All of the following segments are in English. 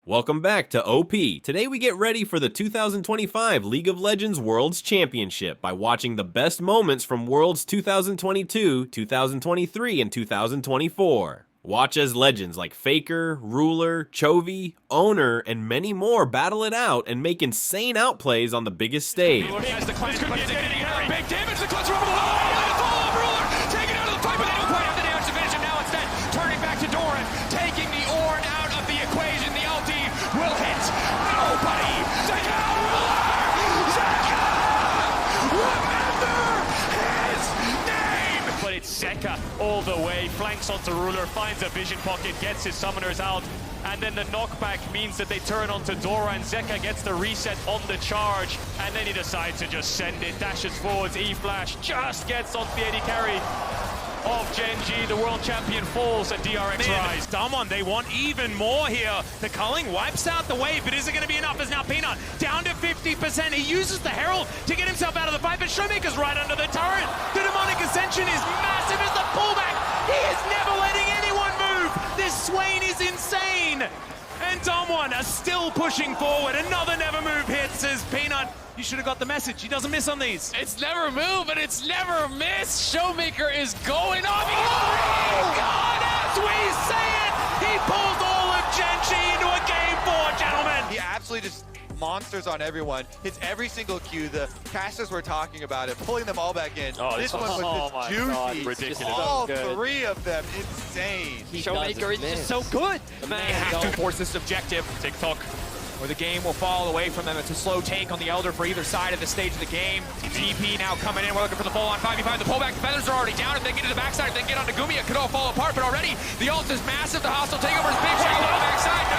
Welcome back to OP. Today we get ready for the 2025 League of Legends Worlds Championship by watching the best moments from Worlds 2022, 2023, and 2024. Watch as legends like Faker, Ruler, Chovy, Ohner, and many more battle it out and make insane outplays on the biggest stage. Big damage, the clutch over the line, and the fall of Ruler, taken out of the fight, but they don't quite have the damage to finish him. Now instead, turning back to Doran, taking the Ornn out of the equation. The ulti will hit nobody. Take out Ruler! Zeka! Remember his name! But it's Zeka all the way, flanks onto Ruler, finds a vision pocket, gets his summoners out, and then the knockback means that they turn onto Dora, and Zeka gets the reset on the charge, and then he decides to just send it, dashes forwards, E-flash, just gets onto the AD carry of Gen.G. The world champion falls and DRX rise. Someone, they want even more here. The culling wipes out the wave, but is it going to be enough? As now Peanut down to 50%. He uses the Herald to get himself out of the fight, but Showmaker's right under the turret. The demonic ascension is massive as the pullback. He is never letting anyone move. This Swain is insane. And Damwon are still pushing forward. Another never move hits as Peanut. You should have got the message. He doesn't miss on these. It's never move, and it's never miss. Showmaker is going off. Oh God, as we say it, he pulls all of Gen.G into a game 4, gentlemen. He absolutely just monsters on everyone, hits every single Q. The casters were talking about it, pulling them all back in. Oh, this one was just juicy. God, ridiculous. All So three of them, insane. Showmaker is just so good. They have to force this objective. TikTok, or the game will fall away from them. It's a slow take on the Elder for either side of the stage of the game. TP now coming in. We're looking for the full on 5v5. The pullback, the feathers are already down. If they get to the backside, if they get onto Gumi, it could all fall apart. But already, the ult is massive. The hostile takeover is big. Shot on the backside.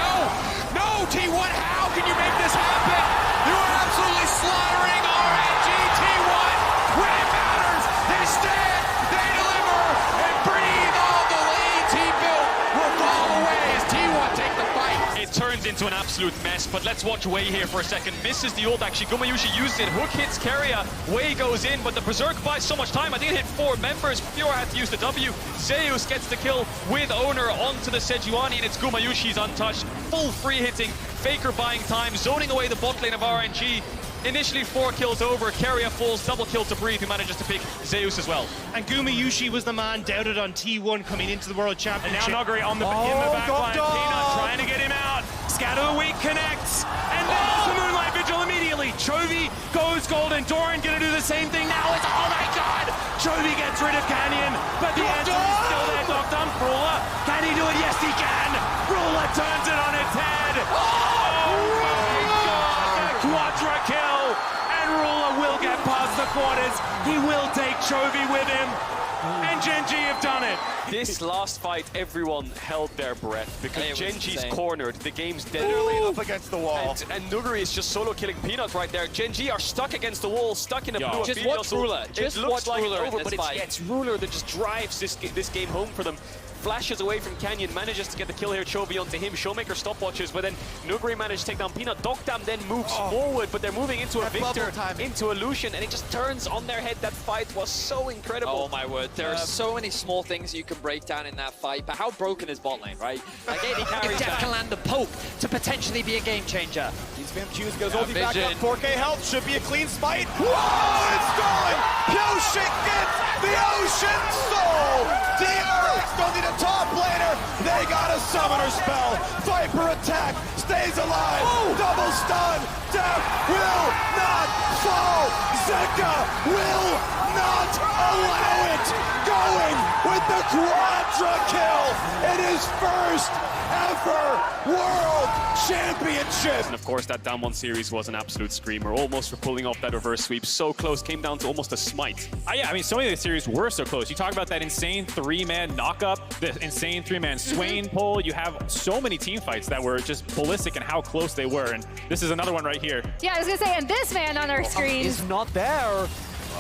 No, T1, how can you make this happen? You are absolutely slaughtering RNG. T1, when it matters, they stand, they deliver, and breathe all the lead. T-Built will fall away as T1 take the fight. It turns into an absolute mess, but let's watch Wei here for a second. Misses the ult, actually. Gumayushi used it. Hook hits Keria. Wei goes in, but the Berserk buys so much time. I think it hit 4 members. Fiora had to use the W. Zeus gets the kill with Ohner onto the Sejuani, and it's Gumayushi's untouched. Full free hitting. Faker buying time, zoning away the bot lane of RNG. Initially 4 kills over, Keria falls, double kill to Breathe, who manages to pick Zeus as well. And Gumayushi was the man doubted on T1 coming into the World Championship. And now Noguri on the in the back line. Peanut trying to get him out. Scatter the Weak connects. And there's the Moonlight Vigil immediately. Chovy goes golden. Doran gonna do the same thing now. It's, oh my God! Chovy gets rid of Canyon, but the answer is still there. Doctor Ruler, can he do it? Yes, he can. Ruler turns it on its head. Oh my God! Quadra kill, and Ruler will get past the quarters. He will take Chovy with him, and Gen.G have done it. This last fight, everyone held their breath because Gen.G's insane. cornered. The game's dead. Literally up against the wall. And Nuguri is just solo killing Peanut right there. Gen.G are stuck against the wall, stuck in a blue Just Ophelia, watch so Ruler. Just it looks watch like Ruler it's over, in but this fight. it's Ruler that just drives this game home for them. Flashes away from Canyon, manages to get the kill here. Chovy onto him. Showmaker stopwatches, but then Nuguri managed to take down Peanut. Dokdam then moves forward, but they're moving into a Victor, into a Lucian, and it just turns on their head. That fight was so incredible. Oh my word, there are so many small things you can break down in that fight, but how broken is bot lane, right? Like AD carries Def can land the Pope to potentially be a game changer. Spam Q's goes ulti Vision. back up, 4K health, should be a clean smite. Whoa, it's stolen! Yoshik gets the Ocean Soul! DRX don't need a top laner, they got a summoner spell. Viper attack, stays alive, double stun, Def will not fall! Zeka will not allow it! Going with the quadra kill in his first ever World Championship! And of course, that down 1 series was an absolute screamer, almost for pulling off that reverse sweep. So close, came down to almost a smite. Yeah, I mean, so many of the series were so close. You talk about that insane 3-man knockup, the insane 3-man Swain pull. You have so many team fights that were just ballistic in how close they were. And this is another one right here. Yeah, I was gonna say, and this man on our screen Is not there.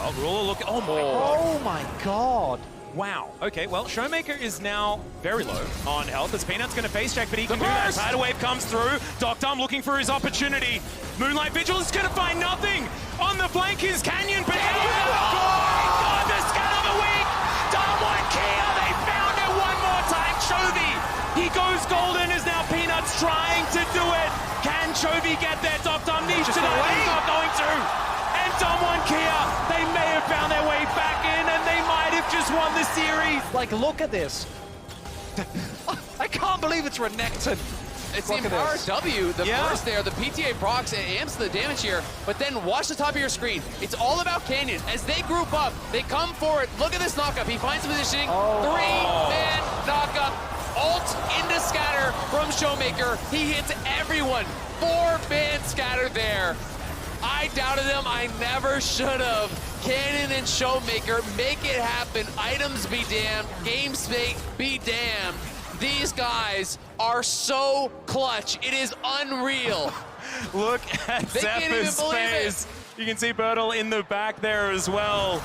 Oh, Ruler look. Oh my. Oh my God. Wow. Okay, well, Showmaker is now very low on health as Peanut's going to face check, but he can do that. Tidal Wave comes through. Dokdam looking for his opportunity. Moonlight Vigil is going to find nothing. On the flank is Canyon, but oh my God, the scan of the week. Damwon Kia, they found it one more time. Chovy, he goes golden as now Peanut's trying to do it. Chovy get there? Dom needs to know he's not going to. And Dom won Kia. They may have found their way back in, and they might have just won the series. Like, look at this. I can't believe it's Renekton. It's the Empowered W, the Yeah. burst there, the PTA procs, it amps the damage here, but then watch the top of your screen. It's all about Canyon. As they group up, they come forward. Look at this knockup. He finds the positioning. Three-man knockup. Ult into scatter from Showmaker. He hits everyone. 4-man scatter there. I doubted him. I never should have. Canyon and Showmaker make it happen. Items be damned. Game state be damned. These guys are so clutch. It is unreal. Look at They can't even Zephyr's believe it. face. You can see Bertle in the back there as well.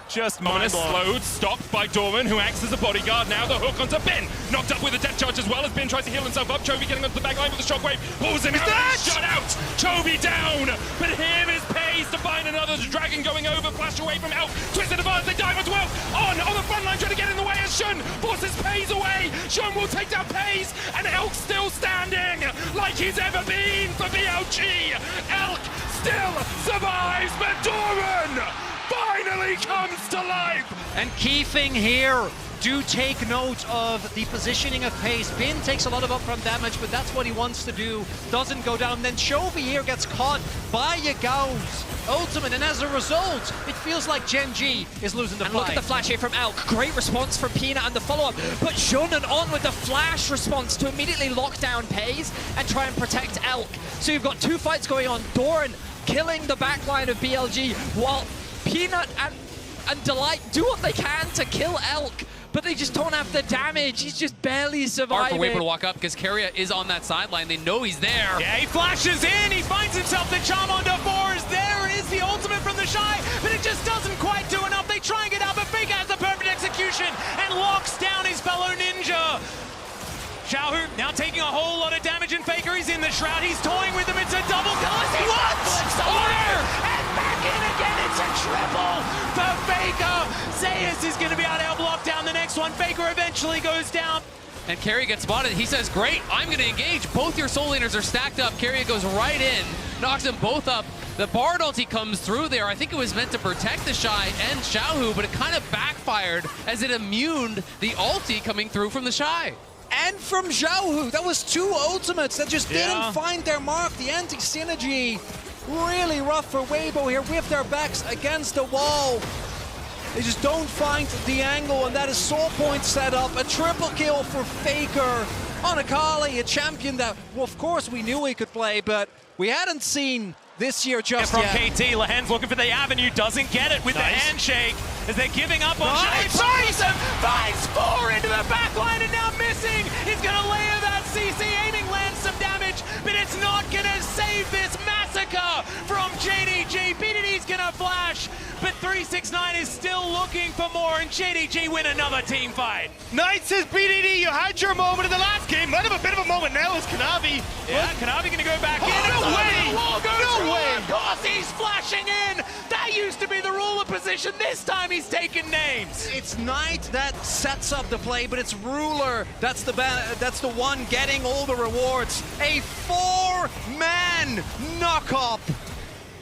Just Ohner mind-blowing. slowed, stopped by Dorman, who acts as a bodyguard. Now the hook onto Ben. Knocked up with a death charge as well as Ben tries to heal himself up. Chovy getting onto the back line with the shockwave. Pulls him out. Shut out. Chovy down. But here is Pays to find another dragon going over. Flash away from Elk. Twisted advance. They dive as well. On the front line trying to get in the way as Shun forces Pays away. Shun will take down Pays. And Elk still standing like he's ever been for BLG. Elk still survives. But Dorman finally comes to life! And key thing here, do take note of the positioning of Pace. Bin takes a lot of upfront damage, but that's what he wants to do. Doesn't go down. Then Chovy here gets caught by Yagao's ultimate, and as a result, it feels like Gen.G is losing the And fight. look at the flash here from Elk. Great response from Peanut and the follow-up. But Shonen on with the flash response to immediately lock down Pays and try and protect Elk. So you've got two fights going on. Doran killing the backline of BLG while Peanut and Delight do what they can to kill Elk, but they just don't have the damage. He's just barely Hard surviving. for Weber to walk up because Keria is on that sideline. They know he's there. Yeah, he flashes in. He finds himself the charm onto Forrest. There is the ultimate from the Shy, but it just doesn't quite do enough. They try and get out, but Fake has the perfect execution and locks down his fellow ninja. Xiaohu now taking a whole lot of damage, and Faker is in the shroud. He's toying with him. It's a double kill. What? Ohner! And back in again. It's a triple for Faker. Zayas is going to be able to help lock down the next one. Faker eventually goes down. And Keria gets spotted. He says, great, I'm going to engage. Both your soul laners are stacked up. Keria goes right in, knocks them both up. The Bard ulti comes through there. I think it was meant to protect the Shy and Xiaohu, but it kind of backfired as it immuned the ulti coming through from the Shy. And from Xiaohu, that was two ultimates that just didn't find their mark. The anti-synergy, really rough for Weibo here with their backs against the wall. They just don't find the angle, and that is Soul Point set up. A triple kill for Faker on Akali, a champion that, well, of course, we knew he could play, but we hadn't seen this year just from yet. KT, Lahen's looking for the avenue, doesn't get it with the handshake as they're giving up on Shy. Finds him, finds four into the back line and now missing. He's gonna layer that CC, aiming, lands some damage, but it's not gonna save this massacre from Gen.G. BDD's gonna flash, but 369 is still looking for more, and Gen.G win another team fight. Knight says, BDD, you had your moment in the last game. Might have a bit of a moment now as Kanavi. Yeah, Kanavi gonna go back in. No way! No way! Of course he's flashing in! That used to be the ruler position. This time he's taking names. It's Knight that sets up the play, but it's Ruler that's the one getting all the rewards. A four-man knock-up.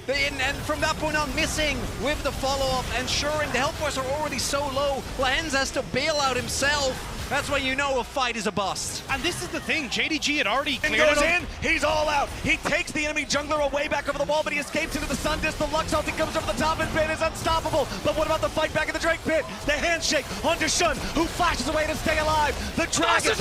And from that point on, missing with the follow-up, ensuring the health bars are already so low. Lens has to bail out himself. That's when you know a fight is a bust. And this is the thing, Gen.G had already And cleared goes him. in, he's all out. He takes the enemy jungler away back over the wall, but he escapes into the sun disc. The Lux ulti comes over the top, and Ben is unstoppable. But what about the fight back in the Drake pit? The handshake onto Shun, who flashes away to stay alive. The dragon is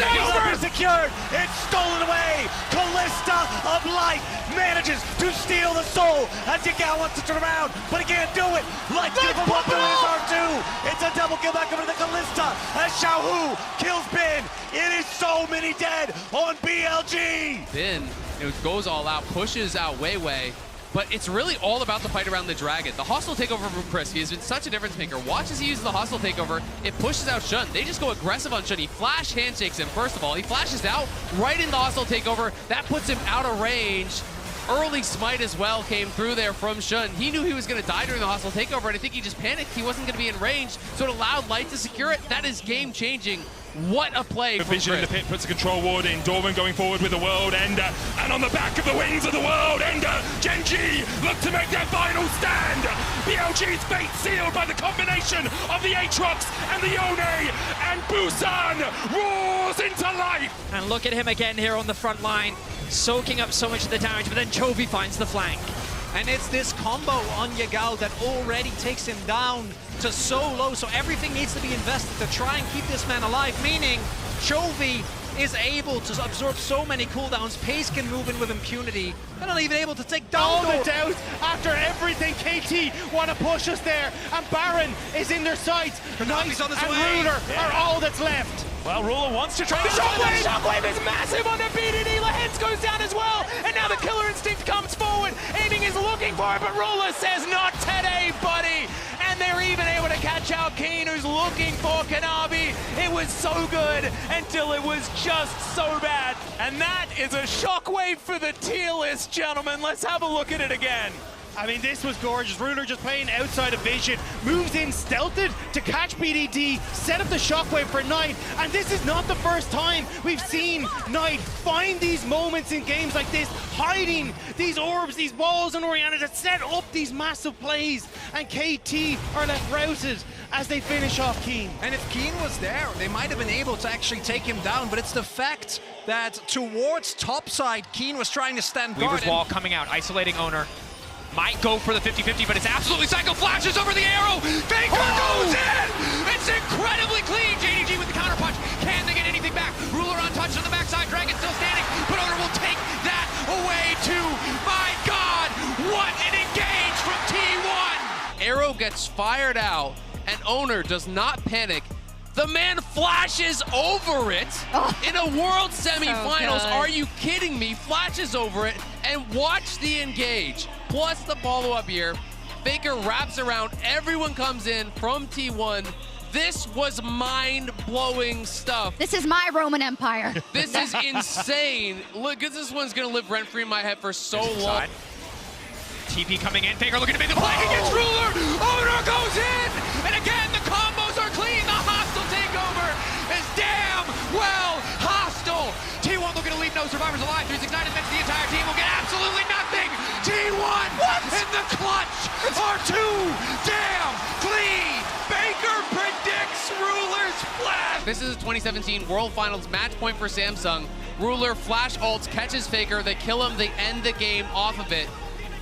secured. It's stolen away. Callista of Light manages to steal the soul as Yagao wants to turn around, but he can't do it. Light gives him one through his R2. It's a double kill back over to the Callista as Xiaohu kills Ben. It is so many dead on BLG. Ben goes all out, pushes out Weiwei, but it's really all about the fight around the dragon. The hostile takeover from Chris, he has been such a difference maker. Watch as he uses the hostile takeover, it pushes out Shun. They just go aggressive on Shun. He flash handshakes him, first of all. He flashes out right in the hostile takeover. That puts him out of range. Early smite as well came through there from Shun. He knew he was going to die during the hostile takeover, and I think he just panicked. He wasn't going to be in range, so it allowed Light to secure it. That is game-changing What a play from Vision in the Chris. pit puts a control ward in. Dorman going forward with the World Ender. And on the back of the wings of the World Ender, Gen.G look to make their final stand. BLG's fate sealed by the combination of the Aatrox and the Yone. And Busan roars into life. And look at him again here on the front line, soaking up so much of the damage, but then Chovy finds the flank. And it's this combo on Yagao that already takes him down to so low, so everything needs to be invested to try and keep this man alive, meaning Chovy is able to absorb so many cooldowns. Pace can move in with impunity. They're not even able to take down All the doubt after everything. KT want to push us there, and Baron is in their sights. Knight on his and way. Ruler are all that's left. Well, Ruler wants to try The to Shockwave! Shockwave is massive on the BDD. Lahens goes down as well, and now the Killer Instinct comes forward. Aiming is looking for it, but Ruler says, not today, buddy. And they're even able to catch out Keen, who's looking for Kanabi. It was so good until it was just so bad. And that is a Shockwave for the tier list, gentlemen. Let's have a look at it again. I mean, this was gorgeous. Ruler just playing outside of vision, moves in stealthed to catch BDD, set up the Shockwave for Knight, and this is not the first time we've seen Knight find these moments in games like this, hiding these orbs, these walls on Orianna to set up these massive plays, and KT are left routed as they finish off Keen. And if Keen was there, they might have been able to actually take him down, but it's the fact that towards topside, Keen was trying to stand guard. Weaver's wall coming out, isolating Ohner. Might go for the 50-50, but it's absolutely psycho. Flashes over the arrow. Faker goes in. It's incredibly clean. Gen.G with the counter punch. Can they get anything back? Ruler untouched on the backside. Dragon still standing, but Ohner will take that away too. My God, what an engage from T1. Arrow gets fired out, and Ohner does not panic. The man flashes over it in a world semifinals. good. Are you kidding me? Flashes over it, and watch the engage. Plus the follow-up here. Faker wraps around. Everyone comes in from T1. This was mind-blowing stuff. This is my Roman Empire. This is insane. Look, this one's gonna live rent-free in my head for so long. TP coming in. Faker looking to make the play against Ruler. Ohner goes in, and again the combos are clean. The hostile takeover is damn well hostile. T1 looking to leave no survivors alive. 369 admits the entire team will get absolutely nothing. T1 in the clutch are too damn clean. Baker predicts Ruler's flash. This is a 2017 World Finals match point for Samsung. Ruler flash ults, catches Faker, they kill him, they end the game off of it.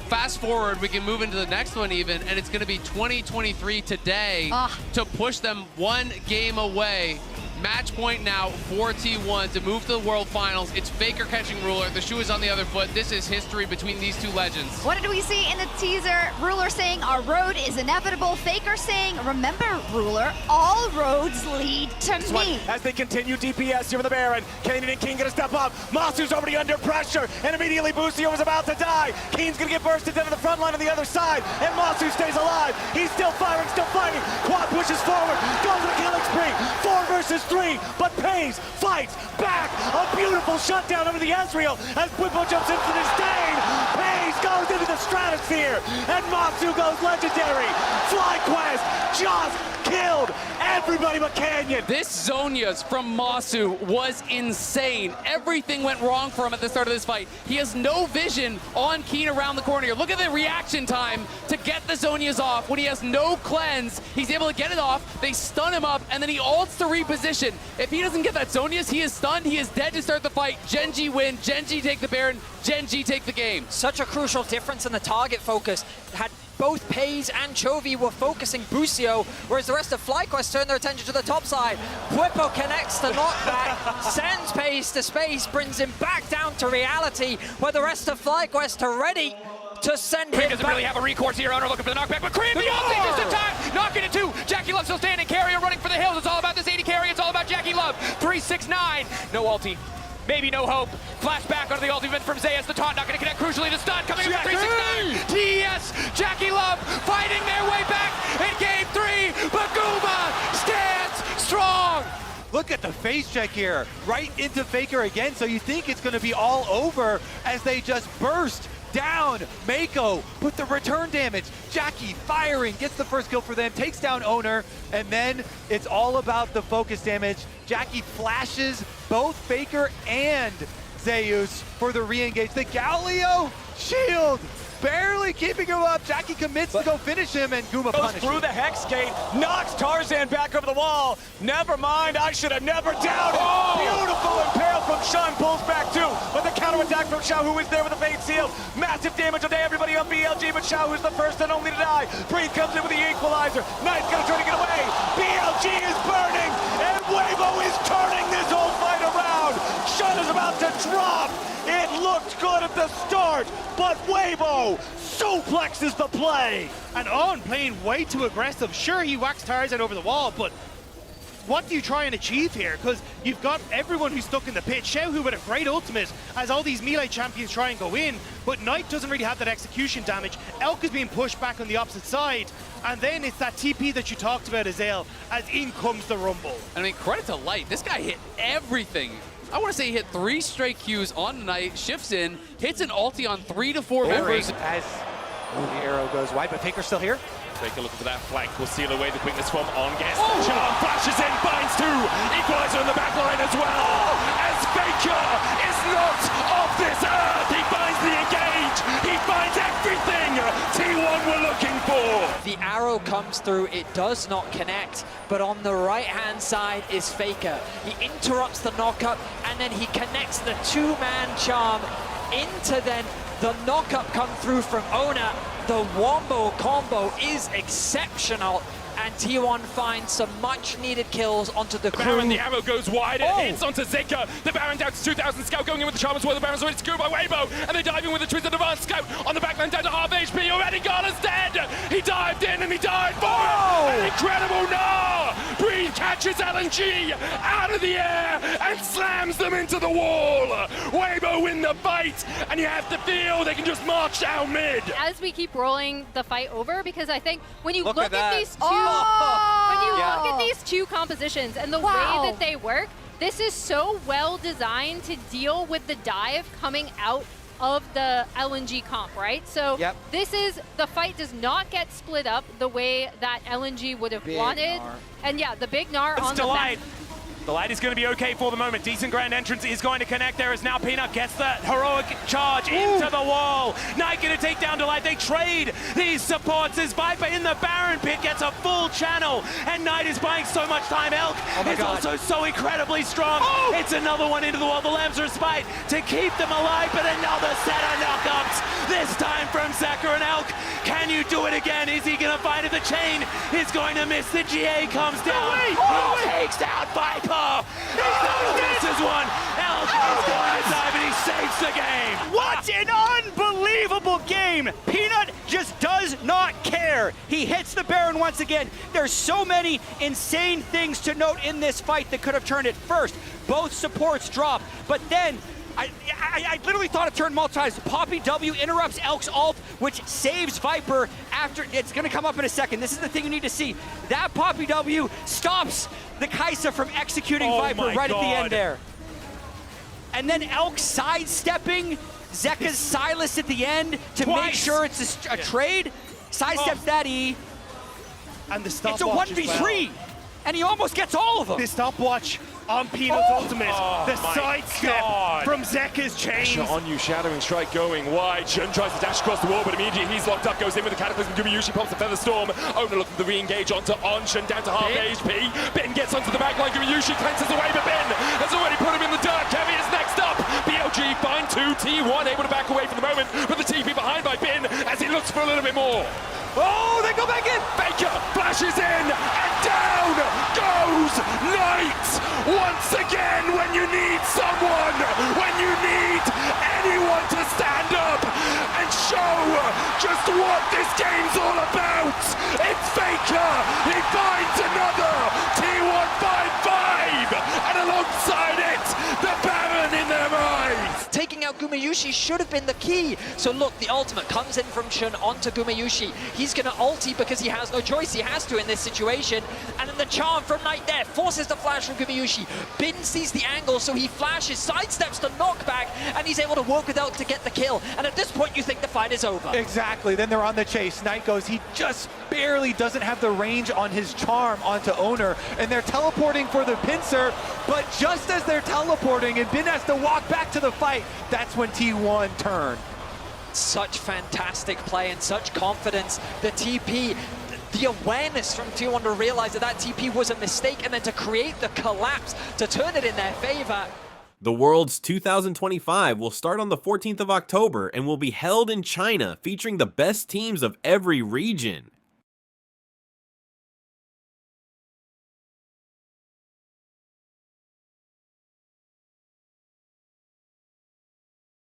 Fast forward, we can move into the next one even, and it's gonna be 2023 today to push them one game away. Match point now for T1 to move to the World Finals. It's Faker catching Ruler. The shoe is on the other foot. This is history between these two legends. What did we see in the teaser? Ruler saying our road is inevitable. Faker saying, remember, Ruler, all roads lead to me. As they continue DPS here for the Baron, Kanan and King gonna step up. Masu's already under pressure, and immediately Busio is about to die. Keen's gonna get bursted into the front line on the other side, and Masu stays alive. He's still firing, still fighting. Quad pushes forward, goes to the killing spree. 4 versus 3, but Pays fights back. A beautiful shutdown over the Ezreal as Whippo jumps into the disdain. Pays goes into the stratosphere, and Masu goes legendary. FlyQuest just killed everybody but Canyon. This Zonia's from Masu was insane. Everything went wrong for him at the start of this fight. He has no vision on Keen around the corner here. Look at the reaction time to get the Zonia's off. When he has no cleanse, he's able to get it off. They stun him up, and then he ults to reposition. If he doesn't get that Zonia's, he is stunned. He is dead to start the fight. Gen.G win. Gen.G take the Baron. Gen.G take the game. Such a crucial difference in the target focus. Had both Pays and Chovy were focusing Busio, whereas the rest of FlyQuest turned their attention to the top side. Whippo connects the knockback, sends Pays to space, brings him back down to reality, where the rest of FlyQuest are ready to send him doesn't back. really have a recourse here. Ohner looking for the knockback, but Cream the ulti just in time. Knocking it two. Jackie Love still standing. Carrier running for the hills. It's all about this 80 carry. It's all about Jackie Love. 369. No ulti. Maybe no hope. Flashback onto the ultimate from Zayas. The taunt not going to connect. Crucially, the stun coming up 369. TES. Jackie Love fighting their way back in game 3. But Guma stands strong. Look at the face check here, right into Faker again, so you think it's going to be all over as they just burst down Mako, but the return damage. Jackie firing, gets the first kill for them, takes down Ohner, and then it's all about the focus damage. Jackie flashes both Faker and Zeus for the re-engage. The Galio shield barely keeping him up. Jackie commits to go finish him, and Guma goes punishes. through the Hex Gate, knocks Tarzan back over the wall. Never mind, I should have never doubted. Beautiful impale from Shun, pulls back too, but the counterattack from Xiao, who is there with a Fate Seal. Massive damage onto everybody on BLG, but Xiao, who's the first and only to die. Breathe comes in with the equalizer. Knight's gonna try to get away. BLG is burning, and Weibo is turning this whole fight around. Shun is about to drop. It looked good at the start, but Weibo suplexes the play. And On playing way too aggressive. Sure, he whacks Tarzan over the wall, but what do you try and achieve here? Because you've got everyone who's stuck in the pit. Xiaohu with a great ultimate as all these melee champions try and go in, but Knight doesn't really have that execution damage. Elk is being pushed back on the opposite side, and then it's that TP that you talked about, Azael, as in comes the Rumble. I mean, credit to Light. This guy hit everything. I want to say he hit 3 straight Qs on Knight, shifts in, hits an ulti on 3 to 4 members. As the arrow goes wide, but Faker's still here. Take a look at that flank. Will seal away the quickness from On. Gets the charm, flashes in, finds 2. Equalizer on the back line as well. As Faker is not of this earth. He finds the engage. He finds everything T1 were looking for. The arrow comes through, it does not connect, but on the right-hand side is Faker. He interrupts the knockup, and then he connects the 2-man charm into then the knockup come through from Ohner. The wombo combo is exceptional, and T1 finds some much-needed kills onto the crew. Baron, the arrow goes wide, it hits onto Zika. The Baron down to 2,000. Scout going in with the charm as well. The Baron's already secured by Weibo, and they dive in with the Twisted Advance. Scout on the backline down to half HP. Already Gala's dead. He dived in and he died for it. An incredible Nah! Breed catches LNG out of the air and slams them into the wall. Weibo win the fight, and you have to feel they can just march down mid. As we keep rolling the fight over, because I think when you look at these two, when you look at these two compositions and the way that they work, this is so well designed to deal with the dive coming out of the LNG comp, right? So this is, the fight does not get split up the way that LNG would have wanted. And yeah, the big Gnar on the back. The Light is going to be okay for the moment. Decent grand entrance is going to connect. There is now Peanut gets the heroic charge into the wall. Knight going to take down Delight. They trade these supports as Viper in the Baron pit gets a full channel, and Knight is buying so much time. Elk is also so incredibly strong. It's another one into the wall. The Lambs respite to keep them alive, but another set of knockups. This time from Zeka and Elk. Can you do it again? Is he going to find it? The chain is going to miss. The GA comes down. He takes out Viper. He misses one. Elk is going to dive, and he saves the game. What an unbelievable game! Peanut just does not care. He hits the Baron once again. There's so many insane things to note in this fight that could have turned it. First, both supports drop, but then I literally thought it turned multi-times. Poppy W interrupts Elk's ult, which saves Viper after. It's going to come up in a second. This is the thing you need to see. That Poppy W stops the Kai'Sa from executing Viper right at the end there. And then Elk sidestepping Zeka's Silas at the end to make sure it's a trade. Sidesteps that E. And the stopwatch. It's a 1v3. And he almost gets all of them. The stopwatch on Peanut's ultimate. The sidestep from Zeka's chains. Pressure on you, Shadowing Strike going wide. Shun tries to dash across the wall, but immediately he's locked up, goes in with the Cataclysm. Gumayushi pops the Feather Storm. Ohner looking for the re-engage onto On. Shun down to half HP. Ben gets onto the backline. Gumayushi cleanses away, but Ben has already put him in the dirt. Chovy is next up. BLG find 2. T1 able to back away for the moment, but the TP behind by Ben as he looks for a little bit more. Oh, they go back in. Faker flashes in, and down goes Knight. Once again, when you need someone, when you need anyone to stand up and show just what this game's all about, it's Faker. He finds another T1 5-5, and alongside it, the Baron in their minds. Taking out Gumayusi should have been the key. So look, the ultimate comes in from Shun onto Gumayusi. He's gonna ulti because he has no choice. He has to in this situation. And then the charm from Knight there forces the flash from Gumayusi. Bin sees the angle, so he flashes, sidesteps the knockback, and he's able to work with Elk to get the kill. And at this point, you think the fight is over. Exactly, then they're on the chase. Knight goes, he just barely doesn't have the range on his charm onto Ohner, and they're teleporting for the pincer, but just as they're teleporting and Bin has to walk back to the fight, that's when T1 turned. Such fantastic play and such confidence. The TP, the awareness from T1 to realize that that TP was a mistake and then to create the collapse to turn it in their favor. The Worlds 2025 will start on the 14th of October and will be held in China, featuring the best teams of every region.